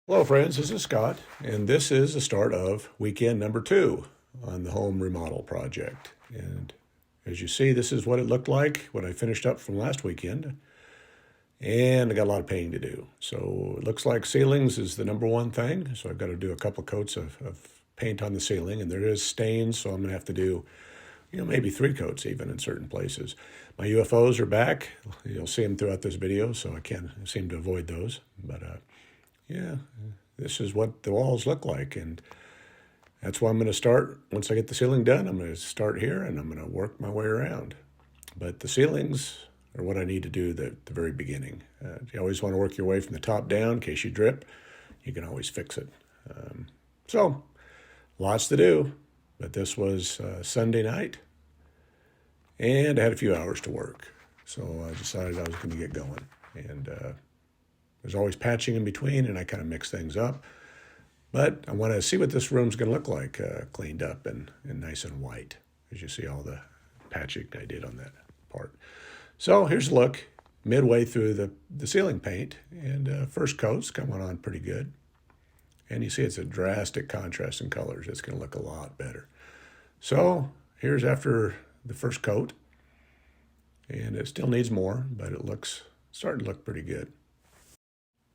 Hello friends, this is Scott, and this is the start of weekend number 2 on the home remodel project. And as you see, this is what it looked like when I finished up from last weekend. And I got a lot of painting to do. So it looks like ceilings is the number one thing. So I've got to do a couple of coats of paint on the ceiling, and there is stains, so I'm going to have to do, maybe 3 coats even in certain places. My UFOs are back. You'll see them throughout this video, so I can't seem to avoid those. But yeah, this is what the walls look like, and that's why I'm going to start. Once I get the ceiling done, I'm going to start here, and I'm going to work my way around. But the ceilings are what I need to do at the very beginning. You always want to work your way from the top down in case you drip. You can always fix it. So, lots to do, but this was Sunday night, and I had a few hours to work. So I decided I was going to get going, and there's always patching in between, and I kind of mix things up. But I want to see what this room's going to look like, cleaned up and nice and white, as you see all the patching I did on that part. So here's a look midway through the ceiling paint, and first coat's coming on pretty good. And you see it's a drastic contrast in colors. It's going to look a lot better. So here's after the first coat, and it still needs more, but it's starting to look pretty good.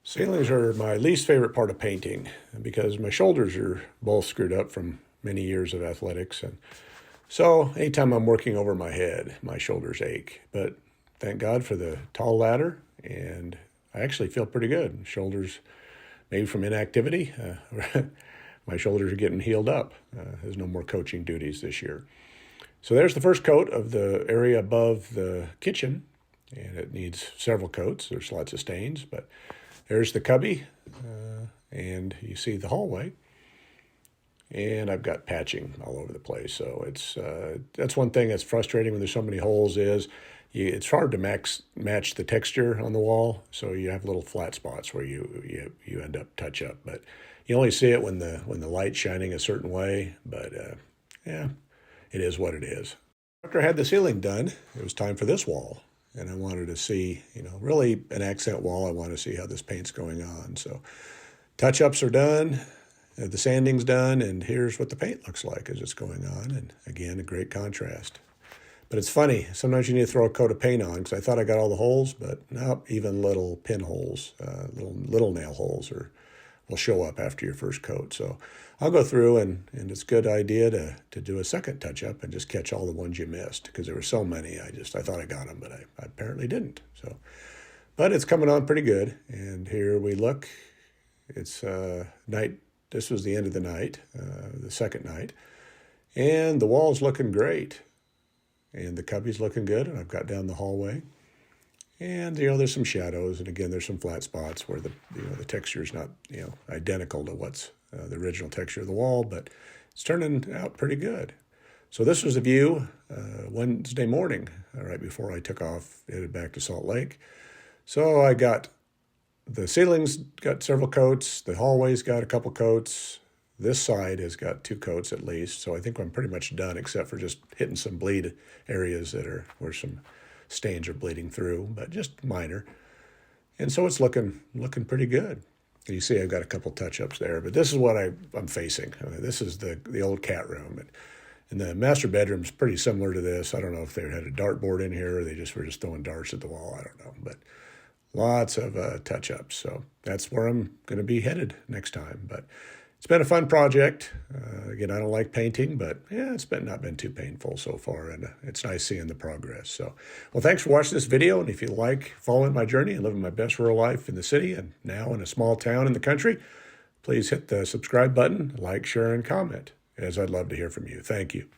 Ceilings are my least favorite part of painting because my shoulders are both screwed up from many years of athletics. And so anytime I'm working over my head, my shoulders ache. But thank God for the tall ladder, and I actually feel pretty good. Shoulders, maybe from inactivity, my shoulders are getting healed up. There's no more coaching duties this year. So there's the first coat of the area above the kitchen, and it needs several coats. There's lots of stains, but there's the cubby, and you see the hallway, and I've got patching all over the place. So that's one thing that's frustrating when there's so many holes it's hard to match the texture on the wall, so you have little flat spots where you end up touch up. But you only see it when the light's shining a certain way. But yeah, it is what it is. After I had the ceiling done, it was time for this wall. And I wanted to see, really an accent wall. I want to see how this paint's going on. So touch-ups are done, the sanding's done, and here's what the paint looks like as it's going on. And again, a great contrast. But it's funny, sometimes you need to throw a coat of paint on, because I thought I got all the holes, but nope, even little pinholes, little nail holes will show up after your first coat. So I'll go through, and it's a good idea to do a second touch-up and just catch all the ones you missed, because there were so many. I thought I got them, but I apparently didn't. So, but it's coming on pretty good, and here we look. It's night. This was the end of the night, the second night, and the wall's looking great, and the cubby's looking good, and I've got down the hallway. And, there's some shadows, and again, there's some flat spots where the texture is not, identical to what's the original texture of the wall, but it's turning out pretty good. So this was the view Wednesday morning, right before I took off, headed back to Salt Lake. So I got the ceilings, got several coats, the hallway's got a couple coats, this side has got 2 coats at least, so I think I'm pretty much done, except for just hitting some bleed areas where some stains are bleeding through, but just minor. And so it's looking pretty good. You see I've got a couple touch-ups there, but this is what I'm facing. This is the old cat room. And the master bedroom's pretty similar to this. I don't know if they had a dartboard in here or they were just throwing darts at the wall. I don't know, but lots of touch-ups. So that's where I'm going to be headed next time. But it's been a fun project. Again, I don't like painting, but yeah, it's not been too painful so far, and it's nice seeing the progress. So, well, thanks for watching this video, and if you like following my journey and living my best rural life in the city and now in a small town in the country, please hit the subscribe button, like, share, and comment, as I'd love to hear from you. Thank you.